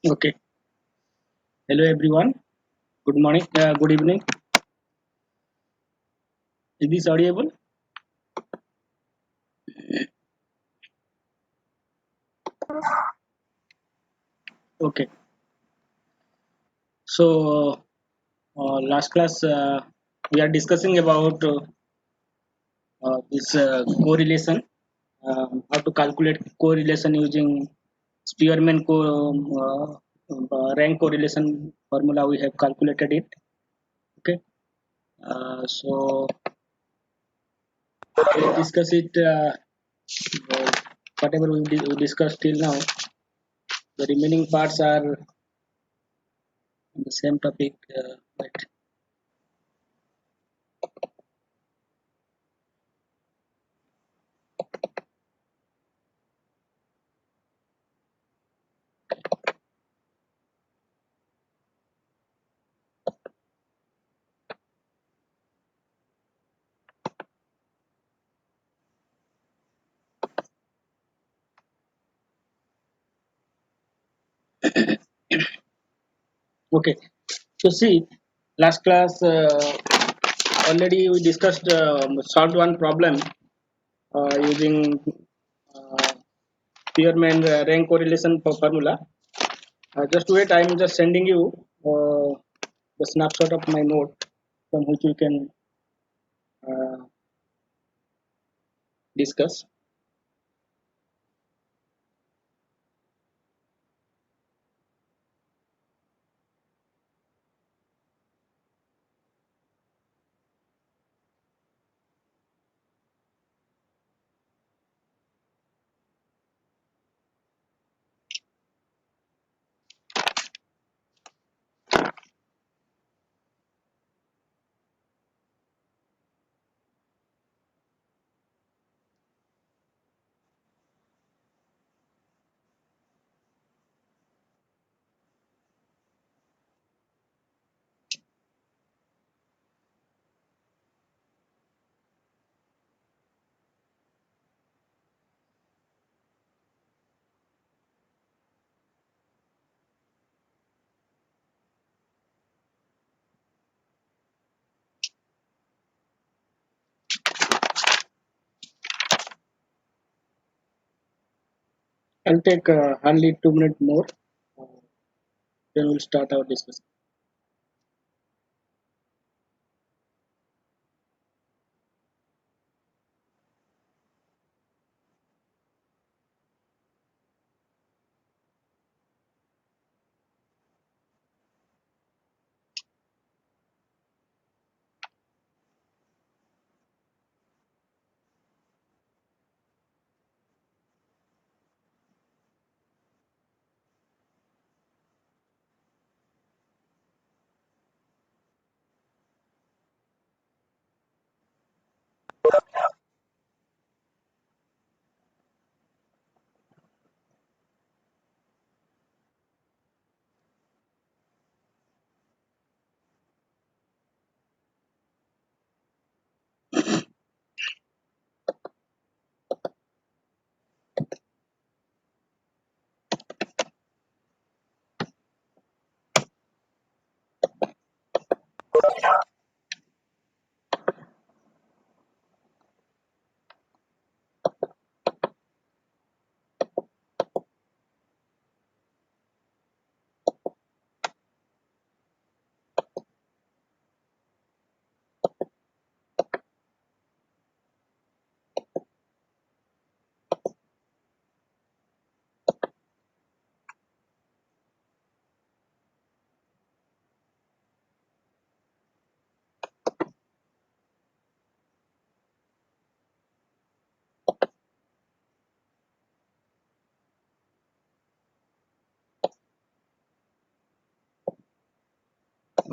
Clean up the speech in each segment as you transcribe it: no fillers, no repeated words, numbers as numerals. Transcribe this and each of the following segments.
Okay. Hello everyone. Good morning. Good evening. Is this audible? Okay. So last class we are discussing about this correlation. How to calculate correlation using Spearman rank correlation formula. We have calculated it. Okay. So let's discuss it. Whatever we discussed till now. The remaining parts are on the same topic. But okay. So see, last class already we discussed solved one problem using uh, Spearman rank correlation formula. Just wait, I am just sending you the snapshot of my note from which we can uh, discuss. I'll take hardly 2 minutes more. Uh, then we'll start our discussion.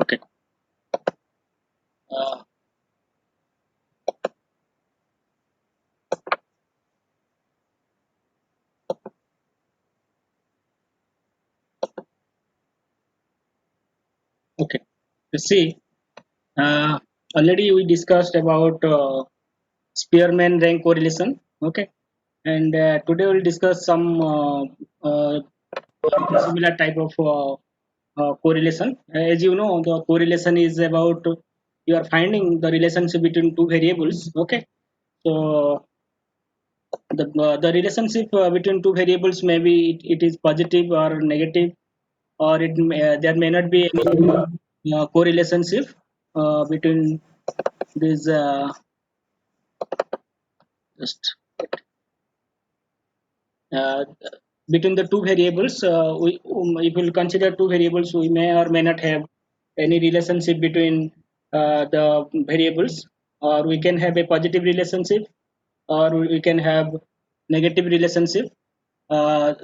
Okay. Uh, okay. You see, already we discussed about Spearman rank correlation. Okay. And today we'll discuss some similar type of correlation. As you know, the correlation is about you are finding the relationship between two variables. Okay, so the relationship between two variables, maybe it is positive or negative, or there may not be any correlationship between these just uh, between the two variables. If we consider two variables, we may or may not have any relationship between the variables, or we can have a positive relationship, or we can have negative relationship. Uh,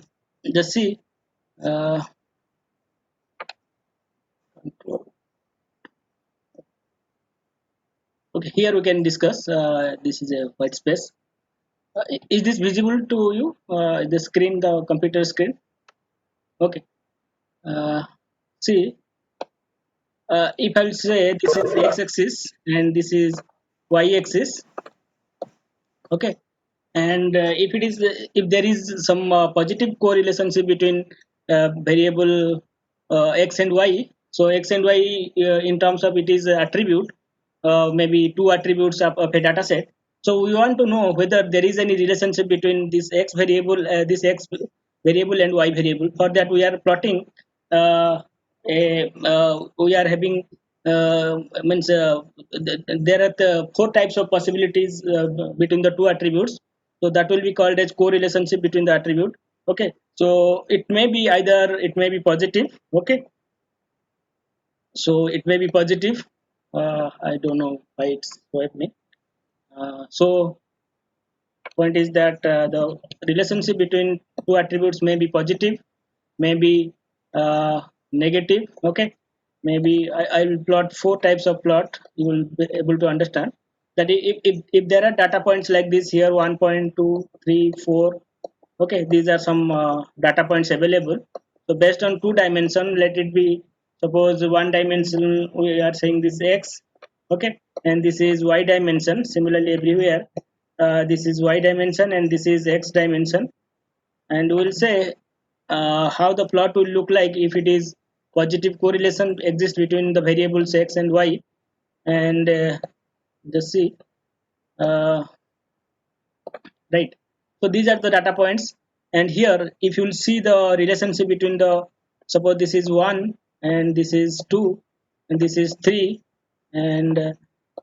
just see. Uh, okay, here we can discuss. This is a white space. Is this visible to you? The screen, the computer screen. Okay. Uh, see, if I'll say this is x-axis and this is y-axis, okay, and if there is some positive correlationship between variable x and y, so x and y in terms of it is attribute, maybe two attributes of a data set. So we want to know whether there is any relationship between this x variable and y variable. For that we are plotting we are having means there are four types of possibilities between the two attributes, so that will be called as correlationship between the attribute. Okay, so it may be either it may be positive. Okay, so it may be positive. I don't know why it's swipe me. So point is that the relationship between two attributes may be positive, may be negative. Okay, maybe I will plot four types of plot. You will be able to understand that if there are data points like this here, 1.234. Okay, these are some data points available. So based on two dimension, let it be, suppose one dimension we are saying this x. Okay, and this is y dimension. Similarly everywhere, this is y dimension and this is x dimension, and we'll say how the plot will look like if it is positive correlation exists between the variables x and y. And just see, uh, right, so these are the data points, and here if you'll see the relationship between the, suppose this is 1 and this is 2 and this is 3 and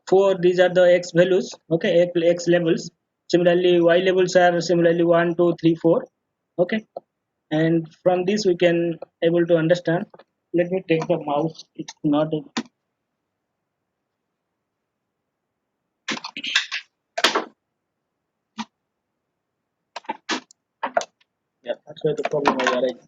4, these are the x values. Okay, x levels. Similarly y levels are similarly 1 2 3 4. Okay, and from this we can able to understand. Let me take the mouse, it's not yeah, that's where the problem will arise.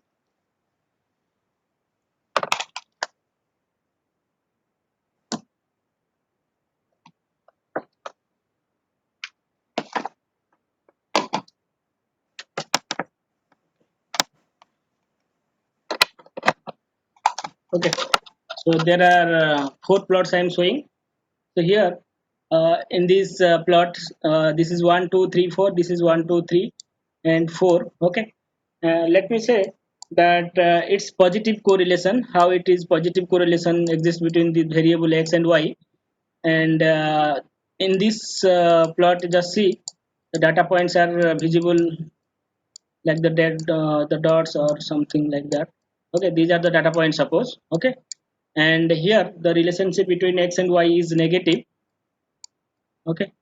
Okay, so there are four plots I am showing. So here in this plot, this is 1 2 3 4, this is 1 2 3 and 4. Okay, let me say that it's positive correlation. How it is positive correlation exists between the variable x and y. And in this plot, just see the data points are visible like the dots or something like that. Okay, these are the data points, suppose. Okay, and here the relationship between x and y is negative. Okay,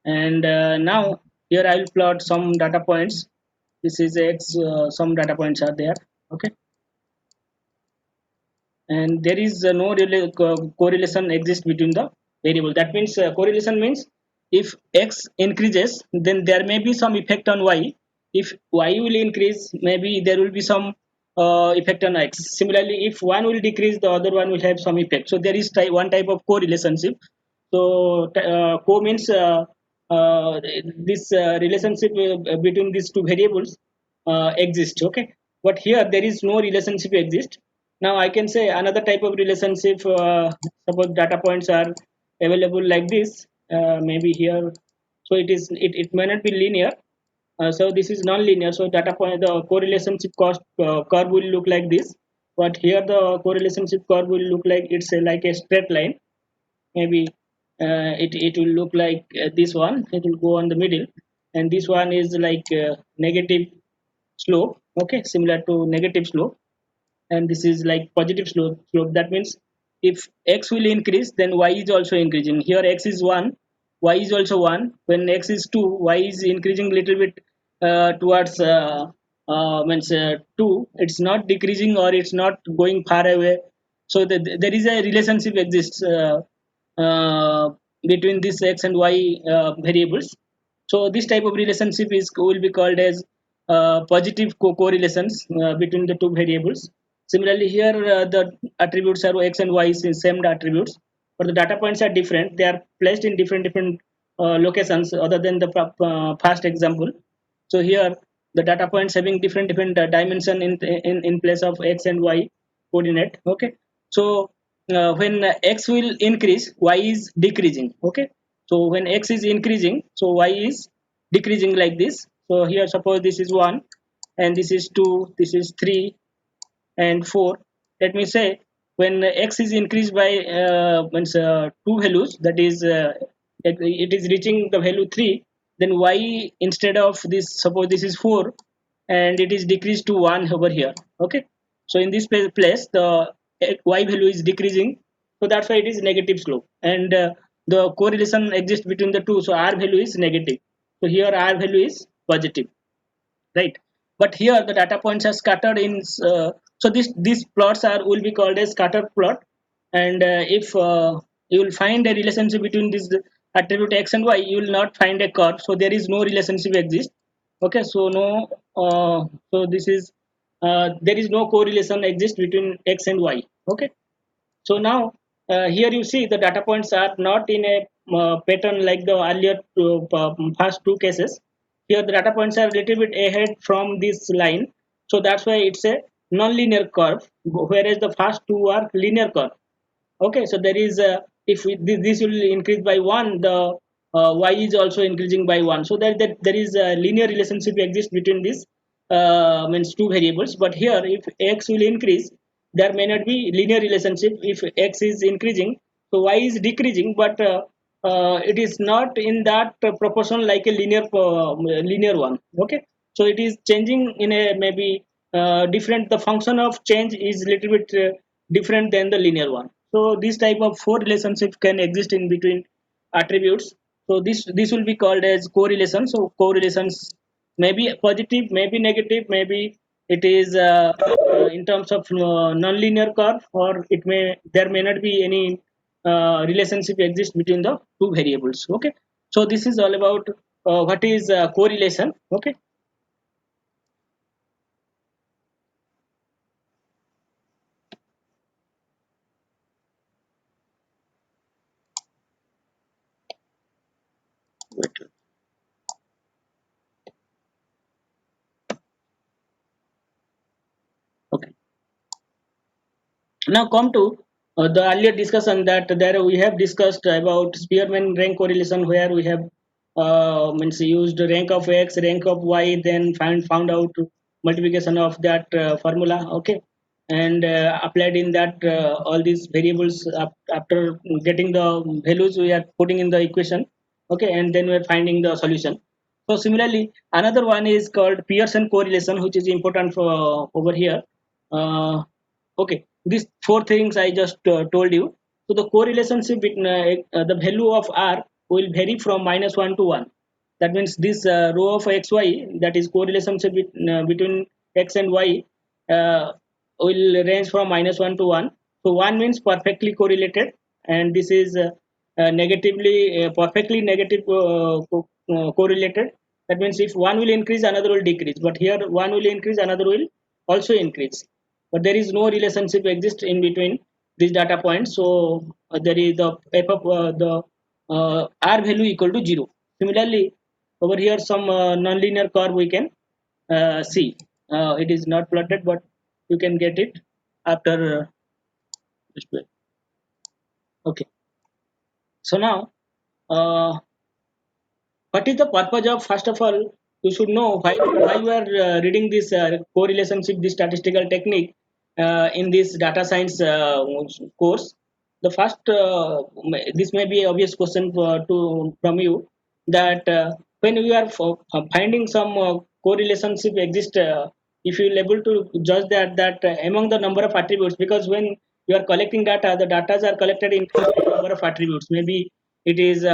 and now here I will plot some data points. This is x, some data points are there. Okay, and there is no correlation exists between the variable. That means correlation means if x increases, then there may be some effect on y. If y will increase, maybe there will be some effect on x. Similarly, if one will decrease, the other one will have some effect. So there is one type of correlationship. So co means this relationship between these two variables exist. Okay, but here there is no relationship exist. Now I can say another type of relationship. Suppose data points are available like this. Maybe here, so it may not be linear. So this is non-linear. So data point, the correlationship cost curve will look like this. But here the correlationship curve will look like it's like a straight line. Maybe it will look like this one. It will go on the middle, and this one is like negative slope. Okay, similar to negative slope, and this is like positive slope. That means if x will increase, then y is also increasing. Here x is 1, y is also 1. When x is 2, y is increasing little bit towards means 2. It's not decreasing or it's not going far away. So there is a relationship exists uh, between this x and y variables. So this type of relationship is will be called as positive correlations between the two variables. Similarly, here the attributes are x and y is same attributes, but the data points are different. They are placed in different locations other than the past example. So here the data points having different dimension in place of x and y coordinate. Okay, so when x will increase, y is decreasing. Okay, so when x is increasing, so y is decreasing like this. So here suppose this is 1, and this is 2, this is 3, and 4. Let me say when x is increased by means two values, that is it is reaching the value 3, then y, instead of this, suppose this is 4, and it is decreased to 1 over here. Okay, so in this place the y value is decreasing, so that's why it is negative slope, and the correlation exists between the two, so r value is negative, so here r value is positive, right? But here the data points are scattered in so these plots are will be called as scatter plot. And if you will find a relationship between this attribute x and y, you will not find a curve, so there is no relationship exist. Okay, so no so this is there is no correlation exist between x and y. Okay, so now here you see the data points are not in a pattern like the earlier past two cases. Here the data points are a little bit ahead from this line, so that's why it's a non-linear curve, whereas the first two are linear curve. Okay, so there is if this will increase by 1, the y is also increasing by 1, so that there is a linear relationship exists between these means two variables. But here if x will increase, there may not be linear relationship. If x is increasing, so y is decreasing, but it is not in that proportion like a linear one. Okay, so it is changing in a maybe different, the function of change is little bit different than the linear one. So this type of four relationship can exist in between attributes. So this will be called as correlation. So correlations may be positive, may be negative, maybe it is in terms of non-linear curve, or it may, there may not be any relationship exist between the two variables. Okay, so this is all about what is correlation. Okay, okay. Now come to the earlier discussion that there we have discussed about Spearman rank correlation, where we have means used rank of x, rank of y, then found out multiplication of that formula. Okay, and applied in that all these variables after getting the values we are putting in the equation. Okay, and then we are finding the solution. So similarly, another one is called Pearson correlation, which is important for over here. Okay, these four things I just told you. So the correlationship between the value of r will vary from -1 to 1. That means this row of xy, that is correlationship between x and y, will range from -1 to 1. So 1 means perfectly correlated, and this is negatively perfectly negative correlated. That means if one will increase, another will decrease. But here one will increase, another will also increase, but there is no relationship exist in between these data points. So there is the f of the r value equal to 0. Similarly, over here some nonlinear curve we can see. It is not plotted, but you can get it after this way. Okay, so now uh, what is the purpose of, first of all, you should know why you are reading this correlationship, this statistical technique in this data science course. The first, this may be obvious question from you, that when we are finding some correlationship exist, if you are able to judge that among the number of attributes, because when you are collecting data, the data are collected in number of attributes, maybe it is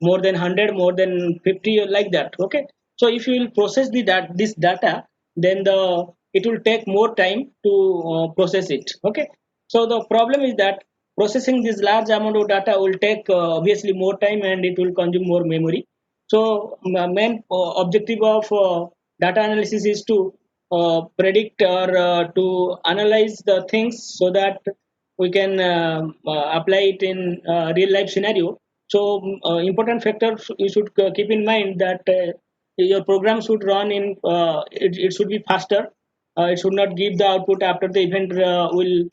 more than 100, more than 50, or like that. Okay, so if you will process this data, then it will take more time to process it. Okay, so the problem is that processing this large amount of data will take obviously more time, and it will consume more memory. So main objective of data analysis is to predict or to analyze the things so that we can apply it in real life scenario. So important factor you should keep in mind that your program should run in it should be faster. It should not give the output after the event will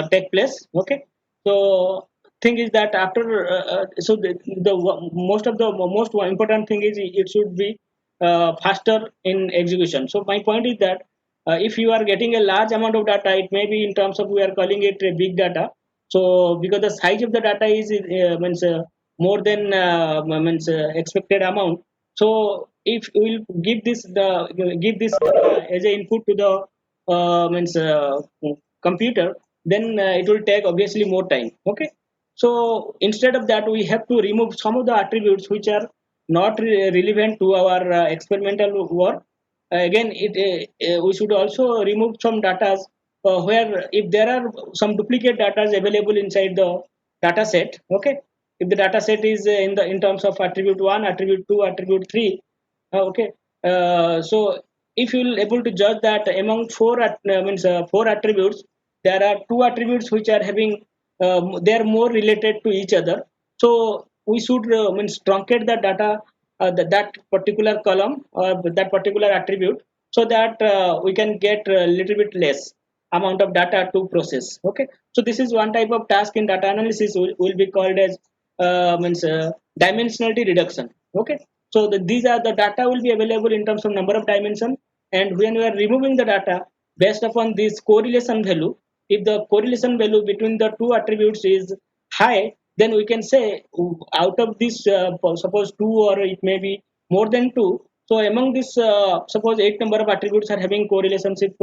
take place. Okay, so thing is that after so the most of the most important thing is it should be faster in execution. So my point is that if you are getting a large amount of data, it may be in terms of, we are calling it a big data. So because the size of the data is means more than expected amount. So if we will give this as an input to the means computer, then it will take obviously more time. Okay, so instead of that, we have to remove some of the attributes which are not relevant to our experimental work. Again, we should also remove some data where if there are some duplicate data available inside the data set. Okay, if the data set is in terms of attribute 1, attribute 2, attribute 3. Okay, so if you will able to judge that among four attributes, there are two attributes which are having they are more related to each other. So we should means truncate the data, that particular column or that particular attribute, so that we can get a little bit less amount of data to process. Okay, so this is one type of task in data analysis will be called as dimensionality reduction. Okay, so these are the data will be available in terms of number of dimension, and when we are removing the data based upon this correlation value, if the correlation value between the two attributes is high, then we can say out of this suppose two, or it may be more than two. So among this suppose eight number of attributes are having correlationship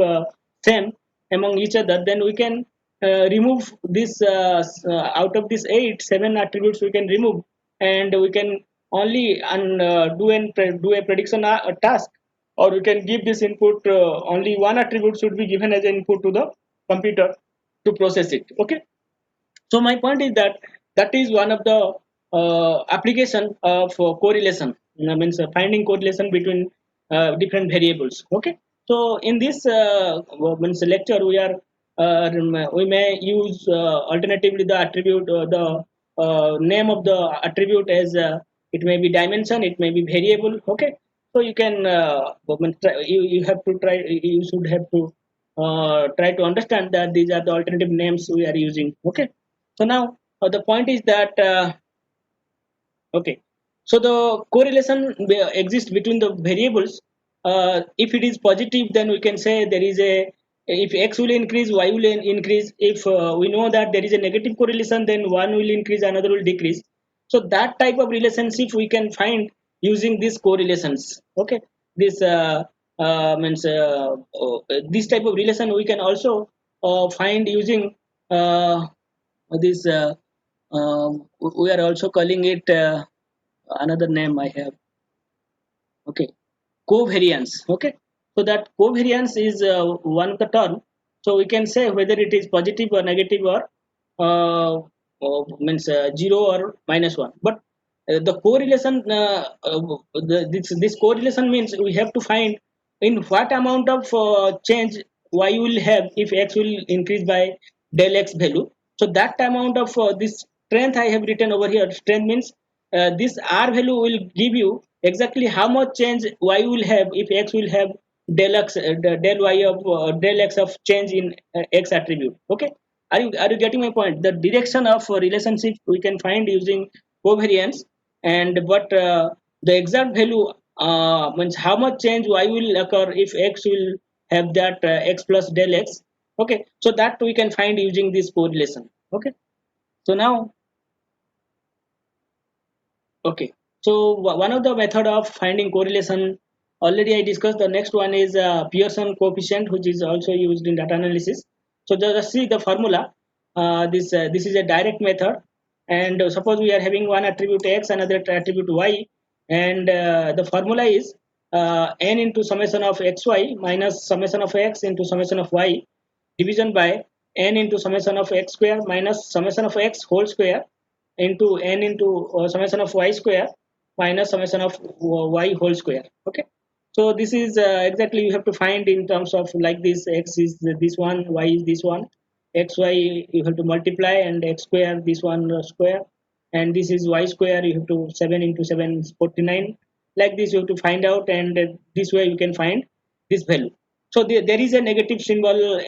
same among each other, then we can remove this out of this eight, seven attributes we can remove, and we can only do a prediction task, or we can give this input, only one attribute should be given as an input to the computer to process it. Okay, so my point is that that is one of the application of correlation. Means finding correlation between different variables. Okay, so in this means lecture we may use alternatively the attribute, the name of the attribute as it may be dimension, it may be variable. Okay, so you can you have to try, you should have to try to understand that these are the alternative names we are using. Okay, so now the point is that okay, so the correlation exists between the variables. If it is positive, then we can say there is a, if x will increase, y will increase. If we know that there is a negative correlation, then one will increase, another will decrease. So that type of relationship we can find using these correlations. Okay, this means this type of relation we can also find using this. We are also calling it another name I have. Okay, covariance. Okay, so that covariance is one of the term. So we can say whether it is positive or negative, or means zero or minus one. But the correlation, this correlation means we have to find in what amount of change y will have if x will increase by del x value. So that amount of this strength I have written over here. Strength means this r value will give you exactly how much change y will have if x will have del x, del y of del x of change in x attribute. Okay, are you getting my point? The direction of relationship we can find using covariance, and but the exact value means how much change y will occur if x will have that x plus del x. Okay, so that we can find using this correlation. Okay, so now, okay, so one of the method of finding correlation already I discussed. The next one is Pearson coefficient, which is also used in data analysis. So just see the formula. This is a direct method, and suppose we are having one attribute x, another attribute y, and the formula is n into summation of xy minus summation of x into summation of y division by n into summation of x square minus summation of x whole square into n into summation of y square minus summation of y whole square. Okay, so this is exactly you have to find in terms of like this: x is this one, y is this one, x y you have to multiply, and x square this one square, and this is y square, you have to 7 into 7 is 49. Like this you have to find out, and this way you can find this value. So there is a negative symbol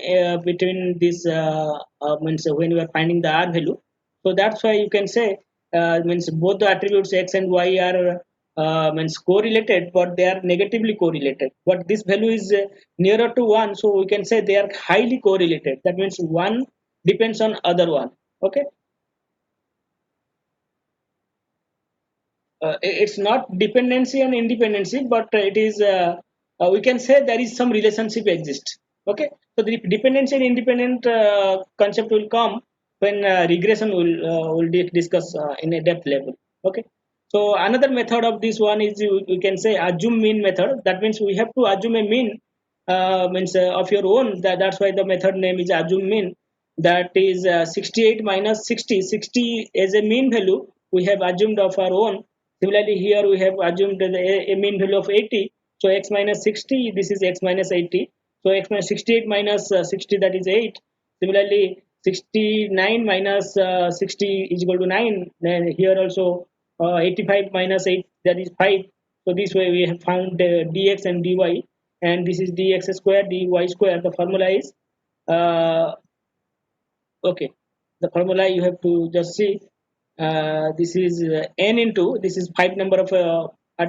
between this means when you are finding the r value. So that's why you can say means both the attributes x and y are means correlated, but they are negatively correlated. But this value is nearer to one, so we can say they are highly correlated. That means one depends on other one. Okay, it's not dependency and independency, but it is we can say there is some relationship exist. Okay, so the dependency and independent concept will come when regression will discuss in a depth level. Okay, so another method of this one is you can say assume mean method. That means we have to assume a mean means of your own. That's why the method name is assume mean. That is 68 minus 60. 60 as a mean value we have assumed of our own. Similarly, here we have assumed a mean value of 80. So x minus 60, this is x minus 80. So x minus 68 minus 60, that is 8. Similarly, 69 minus 60 is equal to 9. Then here also 85 minus 8, that is 5. So this way we have found dx and dy, and this is dx square dy square. The formula is uh, okay. The formula you have to just see. This is n into, this is 5 number of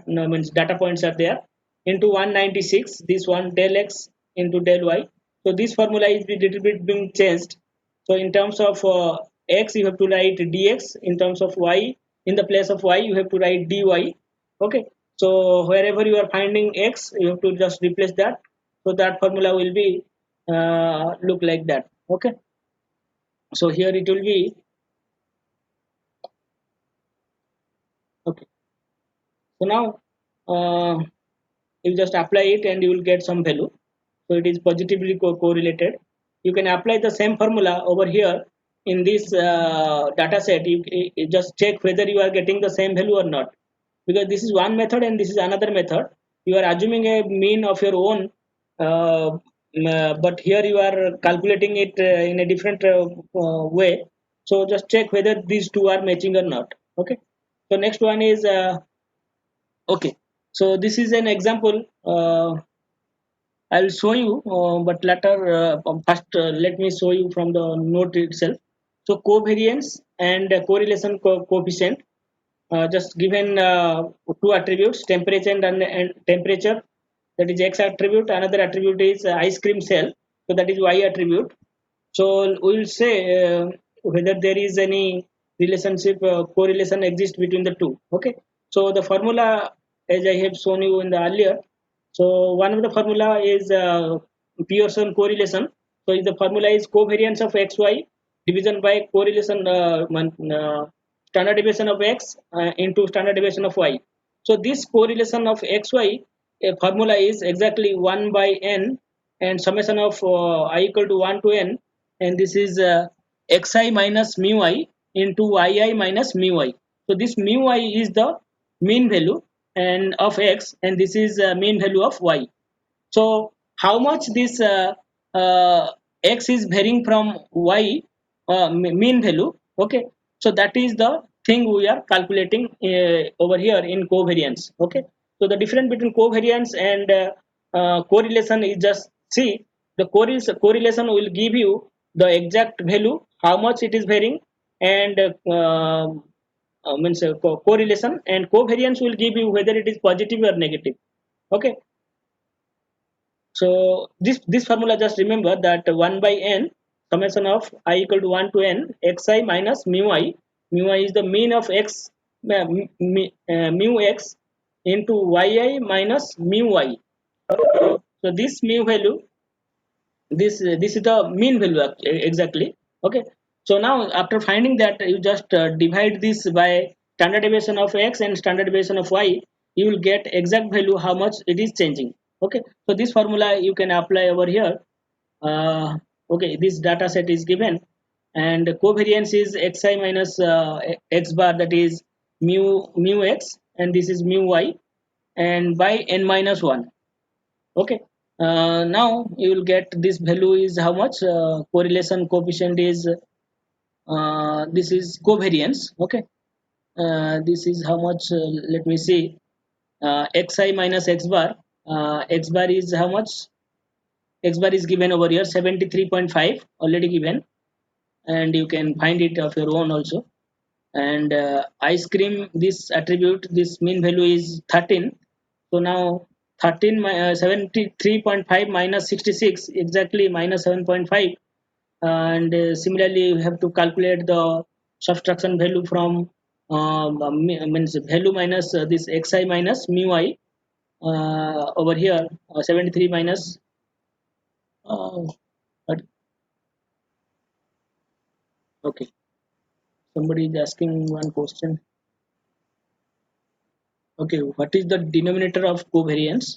no, means data points are there, into 196. This one del x into del y. So this formula is a little bit being changed. So in terms of x you have to write dx. In terms of y, in the place of y you have to write dy. Okay, so wherever you are finding x you have to just replace that. So that formula will be look like that. Okay, so here it will be okay. So now you just apply it and you will get some value. So it is positively correlated. You can apply the same formula over here in this data set. You just check whether you are getting the same value or not, because this is one method and this is another method. You are assuming a mean of your own, but here you are calculating it in a different way. So just check whether these two are matching or not. Okay, so next one is okay. So this is an example. I'll show you, but later first let me show you from the note itself. So covariance and correlation coefficient, just given two attributes, temperature and temperature, that is x attribute. Another attribute is ice cream sale, so that is y attribute. So we will say whether there is any relationship correlation exists between the two. Okay, so the formula as I have shown you in the earlier. So one of the formula is Pearson correlation. So the formula is covariance of xy division by correlation standard deviation of x into standard deviation of y. So this correlation of xy formula is exactly 1 by n, and summation of I equal to 1 to n, and this is xi minus mu I into yi minus mu I. So this mu I is the mean value and of x, and this is mean value of y. So how much this x is varying from y mean value. Okay, so that is the thing we are calculating over here in covariance. Okay, so the difference between covariance and correlation is just see the correlation will give you the exact value, how much it is varying, and means correlation, and covariance will give you whether it is positive or negative. Okay, so this formula, just remember that 1 by n summation of I equal to 1 to n xi minus mu I. Mu I is the mean of x, mu x into yi minus mu I. So this mu value, this is the mean value exactly. Okay, so now after finding that, you just divide this by standard deviation of x and standard deviation of y. You will get exact value how much it is changing. Okay, so this formula you can apply over here. uh, okay, this data set is given, and covariance is xi minus x bar, that is mu x, and this is mu y, and by n minus 1. Okay, now you will get this value is how much. Correlation coefficient is this is covariance. Okay, this is how much. Let me see. Xi minus x bar. X bar is how much? X bar is given over here 73.5 already given, and you can find it of your own also. And ice cream, this attribute, this mean value is 13. So now 73.5 minus 66, exactly minus 7.5. And similarly you have to calculate the subtraction value from means value minus this xi minus mu I over here 73 minus uh, okay, somebody is asking one question. Okay, what is the denominator of covariance?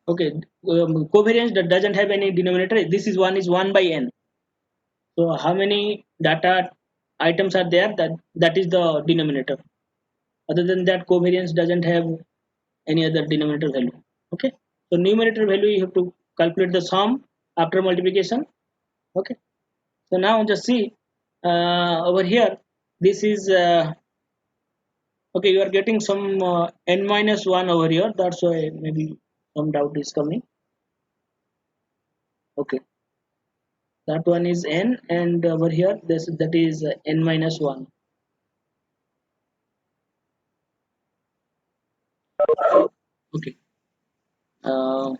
Okay, covariance that doesn't have any denominator. This is one, is 1 by n. So how many data items are there, that is the denominator. Other than that, covariance doesn't have any other denominator value. Okay, so numerator value you have to calculate the sum after multiplication. Okay, so now just see over here. This is okay. You are getting some n minus 1 over here. That's why maybe some doubt is coming. Okay, that one is n, and over here this, that is n minus 1. Okay, uh,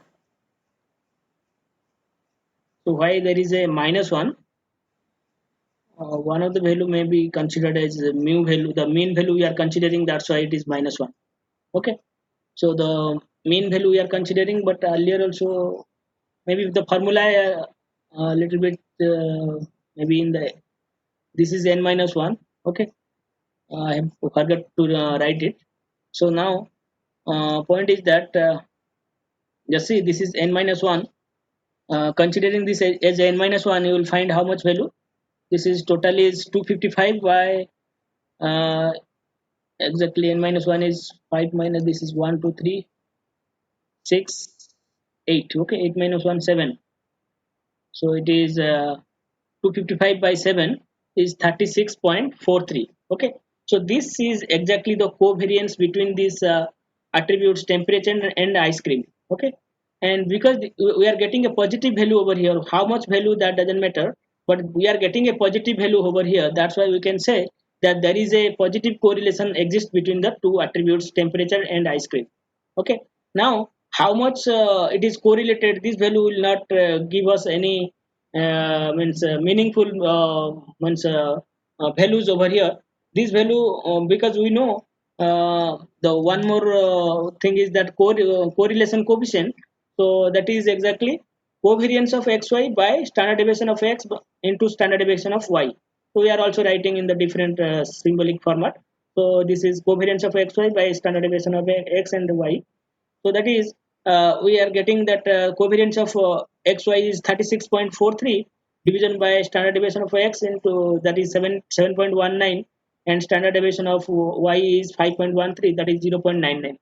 so why there is a minus 1? One of the value may be considered as the mu value, the mean value we are considering, that's why it is minus 1. Okay, so the mean value we are considering, but earlier also maybe the formula a little bit maybe in the, this is n minus 1. Okay, I have forgot to write it. So now point is that just see, this is n minus 1. Considering this as n minus 1, you will find how much value. This is total is 255 by uh, exactly n minus 1 is 5 minus this is 1 2 3 6 8. Okay, 8 minus 1 7. So it is 255 by 7 is 36.43. Okay, so this is exactly the covariance between these attributes temperature and ice cream. Okay, and because we are getting a positive value over here, how much value that doesn't matter, but we are getting a positive value over here. That's why we can say that there is a positive correlation exists between the two attributes temperature and ice cream. Okay, now how much it is correlated, this value will not give us any means meaningful means values over here. This value because we know the one more thing is that correlation coefficient. So that is exactly covariance of xy by standard deviation of x into standard deviation of y. So we are also writing in the different symbolic format. So this is covariance of xy by standard deviation of x and y. So that is we are getting that covariance of xy is 36.43, division by standard deviation of x into, that is 7.19, and standard deviation of y is 5.13, that is 0.99.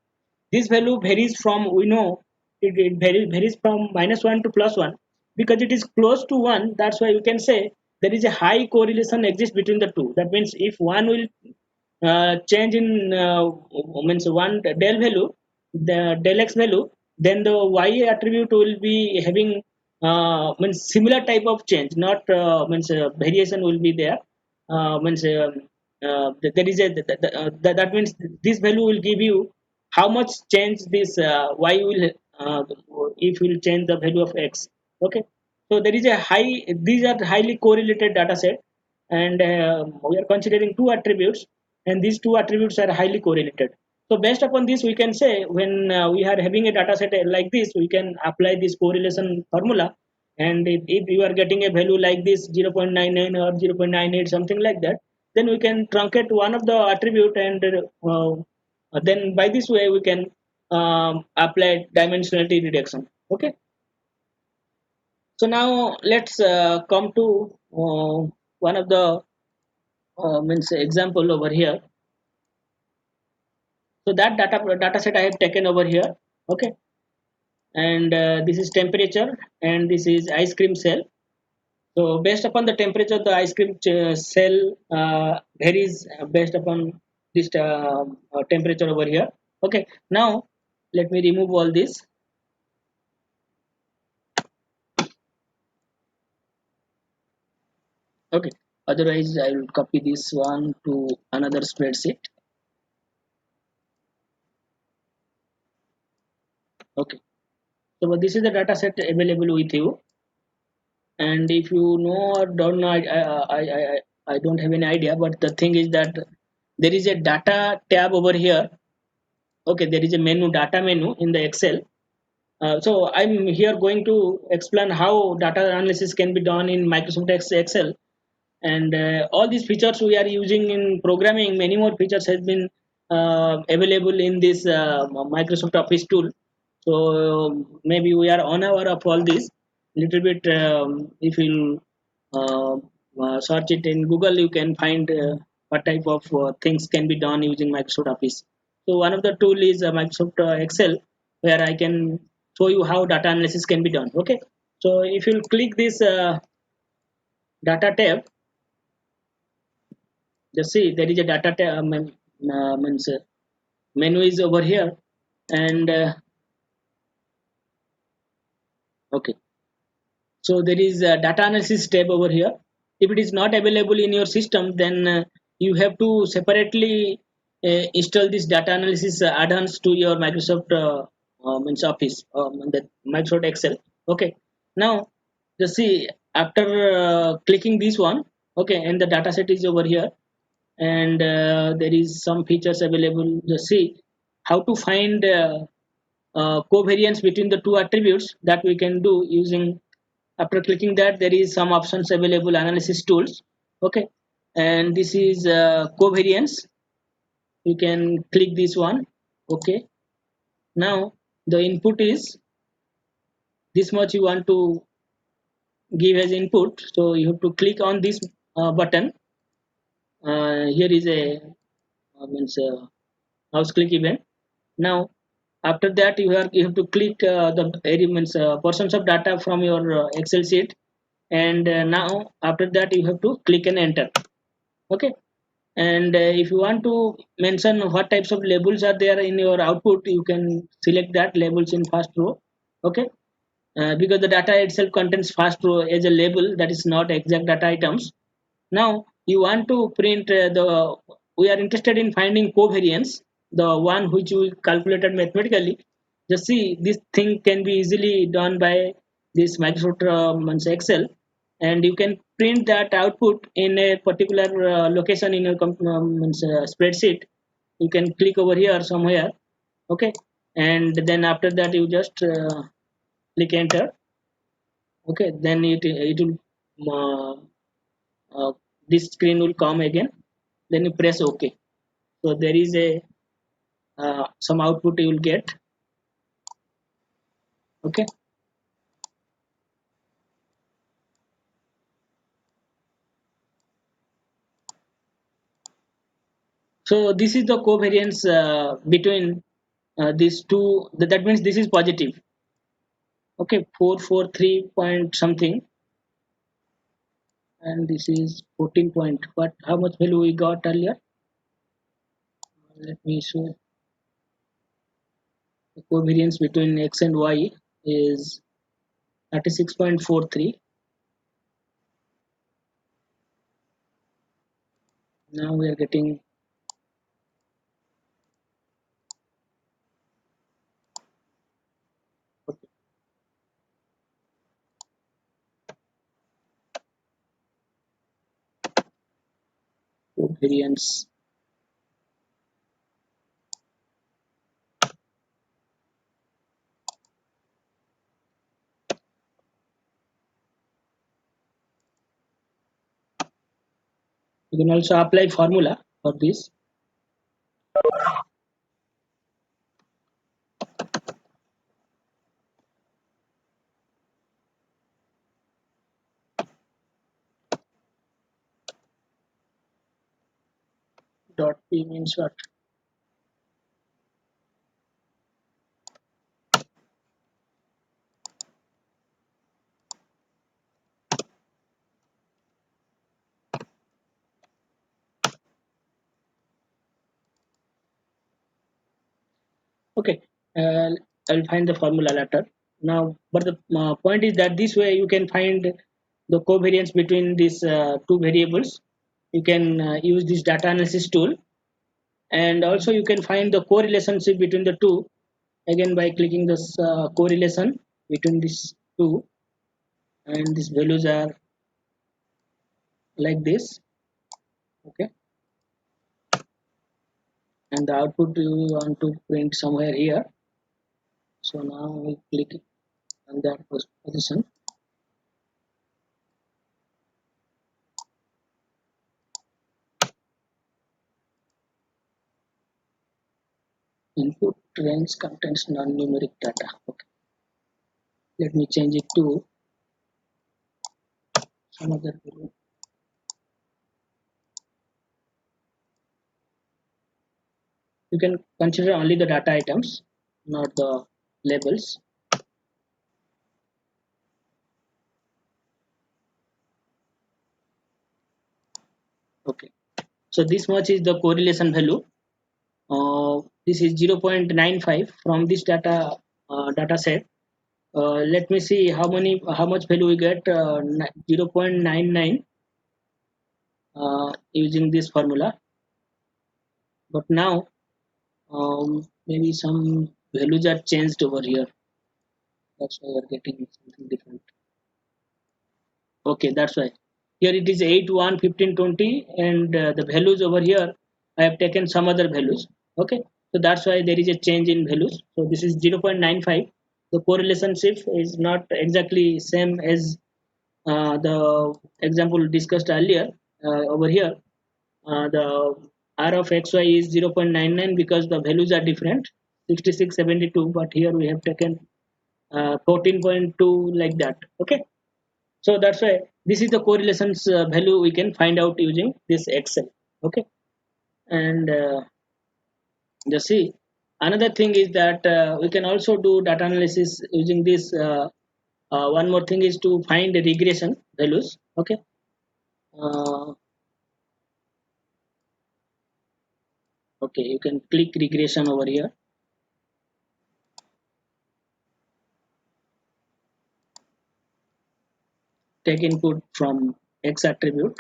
This value varies from, we know it varies from minus 1 to plus 1, because it is close to 1. That's why we can say there is a high correlation exists between the two. That means if one will change in means one del value, the del x value, then the y attribute will be having means similar type of change, not means variation will be there. means there is a that means this value will give you how much change this y will uh, if will change the value of x. Okay, so there is a high, these are highly correlated data set, and we are considering two attributes, and these two attributes are highly correlated. So based upon this, we can say when we are having a data set like this, we can apply this correlation formula, and if you are getting a value like this 0.99 or 0.98 something like that, then we can truncate one of the attribute, and then by this way we can apply dimensionality reduction. Okay, so now let's come to one of the means example over here. So that data set I have taken over here. Okay, and this is temperature, and this is ice cream cell. So based upon the temperature, the ice cream cell varies based upon this temperature over here. Okay, now let me remove all this. Okay, otherwise I will copy this one to another spreadsheet. Okay, so but this is the data set available with you, and if you know or don't know, I don't have any idea, but the thing is that there is a data tab over here. Okay, there is a menu, data menu in the excel. So I'm here going to explain how data analysis can be done in Microsoft Excel, and all these features we are using in programming. Many more features has been available in this Microsoft Office tool. So maybe we are unaware of all this. Little bit, if you uh, search it in Google, you can find what type of things can be done using Microsoft Office. So one of the tool is Microsoft Excel, where I can show you how data analysis can be done. Okay, so if you click this data tab, just see there is a data tab, means menu is over here, and okay, so there is a data analysis tab over here. If it is not available in your system, then you have to separately install this data analysis add-ons to your Microsoft means Office, the Microsoft Excel. Okay, now just see after clicking this one. Okay, and the data set is over here, and there is some features available. Just see how to find covariance between the two attributes that we can do using. After clicking that, there is some options available, analysis tools. Okay, and this is covariance. You can click this one. Okay, now the input is this much you want to give as input, so you have to click on this button. Here is a means mouse click event. Now after that, you have to click the elements portions of data from your Excel sheet, and now after that you have to click and enter. Okay, and if you want to mention what types of labels are there in your output, you can select that labels in first row. Okay, because the data itself contains first row as a label, that is not exact data items. Now you want to print the, we are interested in finding covariance, the one which we calculated mathematically. Just see this thing can be easily done by this Microsoft Excel, and you can print that output in a particular location in your spreadsheet. You can click over here somewhere. Okay, and then after that you just click enter. Okay, then it will uh, uh, this screen will come again, then you press ok. So there is a some output you will get. Okay, so this is the covariance between these two. That means this is positive. Okay, 443 point something, and this is 14 point. But how much value we got earlier? Let me show. The covariance between x and y is 36.43. Now we are getting okay, covariance. You can also apply formula for this. Dot p means what? Okay, I'll find the formula later. Now, but the point is that this way you can find the covariance between these two variables. You can use this data analysis tool, and also you can find the correlationship between the two again by clicking this correlation between these two, and these values are like this. Okay, and the output you want to print somewhere here. So now we click on that position. Input range contains non-numeric data. Okay, let me change it to some other value. You can consider only the data items, not the labels. Okay, so this much is the correlation value. This is 0.95 from this data set. Let me see how much value we get. 0.99 using this formula. But now maybe some values are changed over here. That's why we're getting something different. Okay, that's why. Here it is 8, 1, 15, 20, and the values over here, I have taken some other values. Okay, so that's why there is a change in values. So this is 0.95. The correlation shift is not exactly same as the example discussed earlier over here. The R of XY is 0.99 because the values are different, 66, 72, but here we have taken 14.2 like that. Okay, so that's why this is the correlations value we can find out using this Excel. Okay, and just see another thing is that we can also do data analysis using this. One more thing is to find the regression values. Okay, uh, okay, you can click regression over here. Take input from X attribute.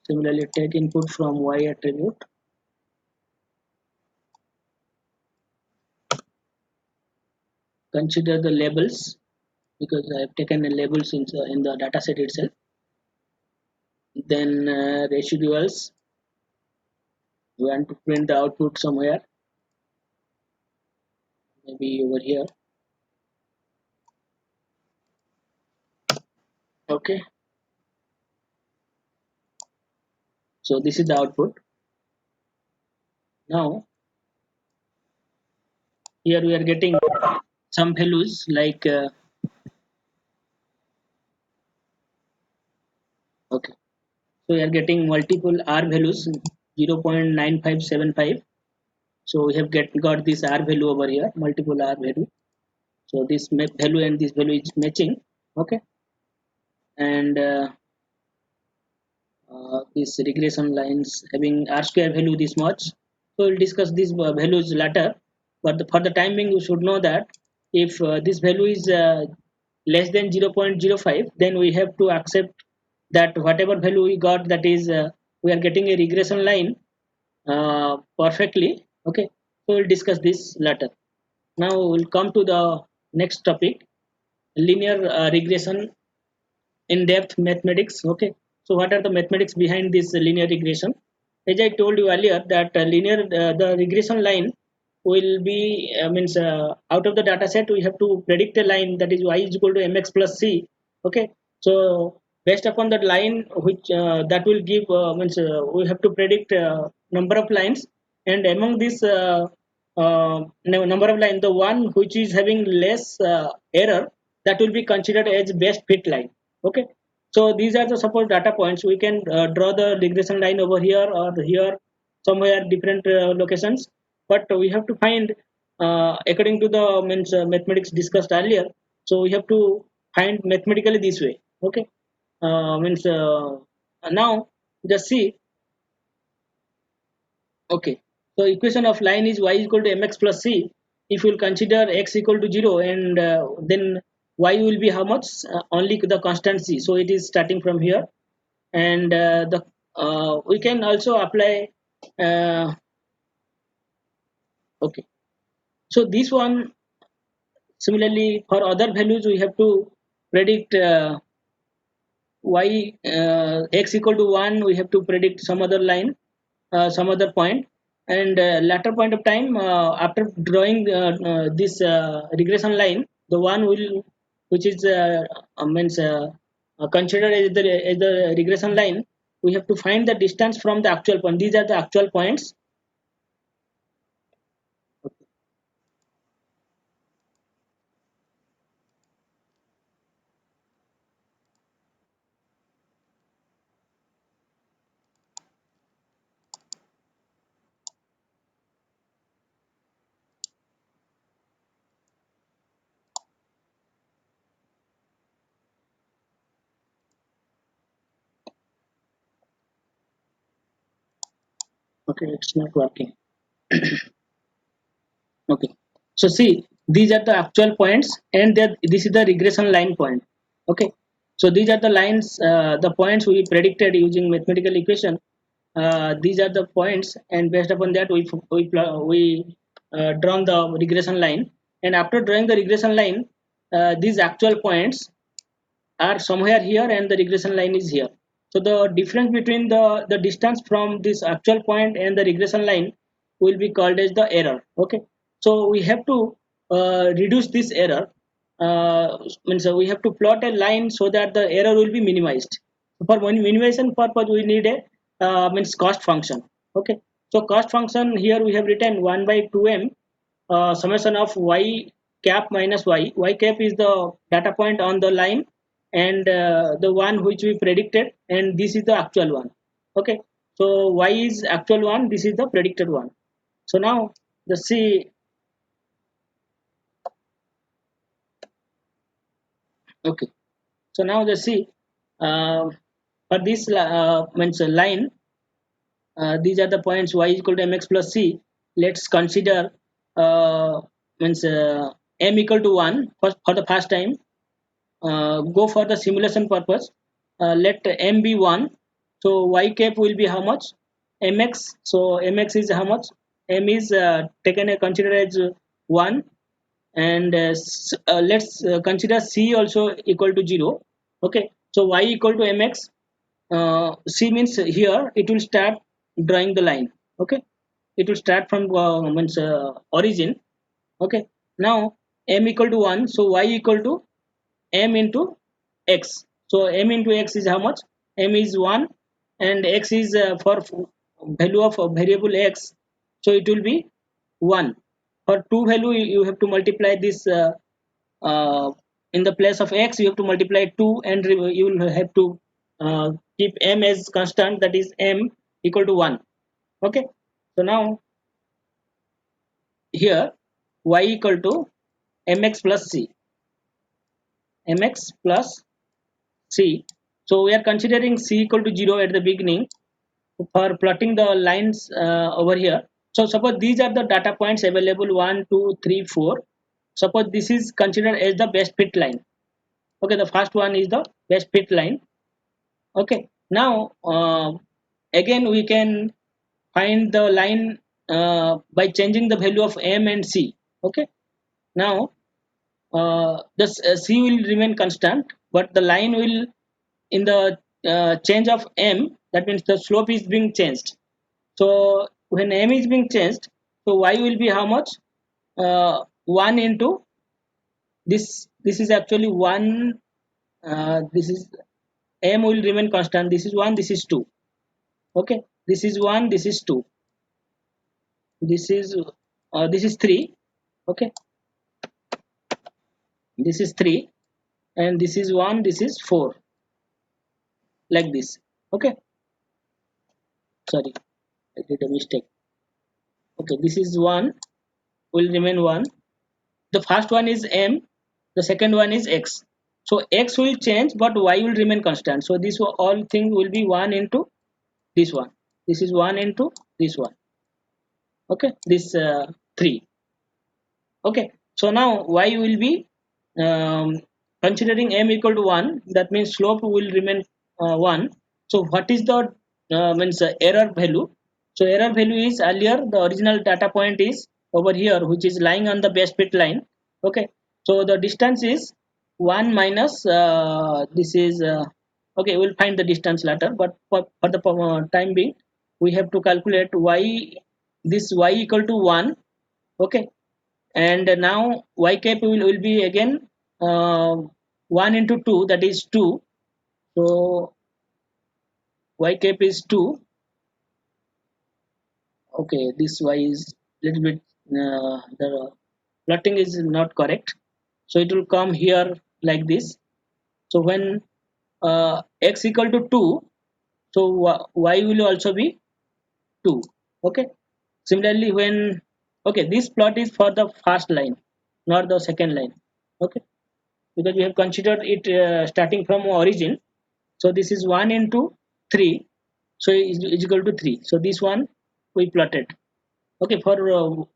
Similarly, take input from Y attribute. Consider the labels because I have taken the labels in the data set itself. Then residuals. We want to print the output somewhere, maybe over here. Okay, so this is the output. Now here we are getting some values like okay, so we are getting multiple R values 0.9575. So we have got this R value over here, multiple R value. So this value and this value is matching. Okay, and these regression lines having R square value this much. So we'll discuss these values later. But for the time being, you should know that if this value is less than 0.05, then we have to accept that whatever value we got, that is we are getting a regression line perfectly. Okay, so we'll discuss this later. Now we'll come to the next topic, linear regression in depth mathematics. Okay, so what are the mathematics behind this linear regression? As I told you earlier, that linear the regression line will be means out of the data set we have to predict a line, that is y is equal to mx plus c. Okay, so based upon that line, which that will give means we have to predict number of lines, and among this number of line, the one which is having less error, that will be considered as best fit line. Okay, so these are the suppose data points. We can draw the regression line over here or here, somewhere different locations, but we have to find according to the means mathematics discussed earlier. So we have to find mathematically this way. Okay, means now just see. Okay, so equation of line is y equal to mx plus c. If you will consider x equal to 0, and then y will be how much? Only the constant c. So it is starting from here, and the we can also apply. Uh, okay, so this one, similarly for other values, we have to predict y x equal to 1. We have to predict some other line, some other point, and latter point of time, after drawing this regression line, the one will which is means considered as the regression line, we have to find the distance from the actual point. These are the actual points. Okay, it's not working. Okay, so see, these are the actual points, and this is the regression line point. Okay, so these are the lines, the points we predicted using mathematical equation. These are the points, and based upon that we drawn the regression line. And after drawing the regression line, these actual points are somewhere here, and the regression line is here. So the difference between the distance from this actual point and the regression line will be called as the error. Okay, so we have to reduce this error. Means we have to plot a line so that the error will be minimized. For minimization purpose, we need a means cost function. Okay, so cost function, here we have written 1 by 2m summation of y cap minus y cap is the data point on the line, and the one which we predicted, and this is the actual one. Okay, so y is actual one, this is the predicted one. So now the see. Okay, so now the see, uh, for this means line, these are the points y is equal to mx plus c. Let's consider means m equal to 1 for the first time. Go for the simulation purpose. Let m be 1. So y cap will be how much? Mx. So mx is how much? M is taken considered as 1, and let's consider c also equal to 0. Okay, so y equal to mx. C means here it will start drawing the line. Okay, it will start from means origin. Okay, now m equal to 1, so y equal to m into x. So m into x is how much? M is 1, and x is for value of variable x, so it will be 1. For two value, you have to multiply this uh, in the place of x, you have to multiply 2, and you will have to keep m as constant, that is m equal to 1. Okay, so now here y equal to mx plus c, mx plus c. So we are considering c equal to 0 at the beginning for plotting the lines over here. So suppose these are the data points available, 1, 2, 3, 4. Suppose this is considered as the best fit line. Okay, the first one is the best fit line. Okay, now again we can find the line by changing the value of m and c. Okay, now the c will remain constant, but the line will in the change of m, that means the slope is being changed. So when m is being changed, so y will be how much? 1 into this is actually 1. This is m will remain constant. This is 1, this is 2. Okay, this is 1, this is 2, this is 3. Okay, this is 3, and this is 1, this is 4, like this. Okay, sorry, I did a mistake. Okay, this is 1, will remain 1. The first one is m, the second one is x. So x will change, but y will remain constant. So this all thing will be 1 into this one. This is 1 into this one. Okay, this 3. Okay, so now y will be um, considering m equal to 1, that means slope will remain 1. So what is the means error value? So error value is, earlier the original data point is over here, which is lying on the base fit line. Okay, so the distance is 1 minus this is okay, we'll find the distance later, but for the time being we have to calculate y, this y equal to 1. Okay, and now y cap will be again uh, 1 into 2, that is 2. So y cap is 2. Okay, this y is little bit the plotting is not correct, so it will come here like this. So when x equal to 2, so y will also be 2. Okay, similarly when, okay, this plot is for the first line, not the second line. Okay, because we have considered it starting from origin. So this is 1 into 3, so is equal to 3. So this one we plotted. Okay, for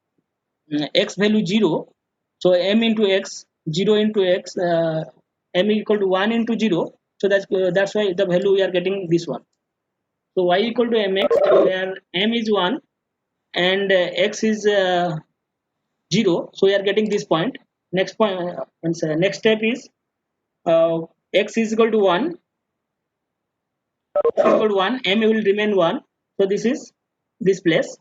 x value 0, so m into x, 0 into x, m equal to 1 into 0. So that's why the value we are getting this one. So y equal to mx, where m is 1 and x is 0. So we are getting this point. Next point, next step is uh, x is equal to 1, equal to 1, m will remain 1. So this is this place.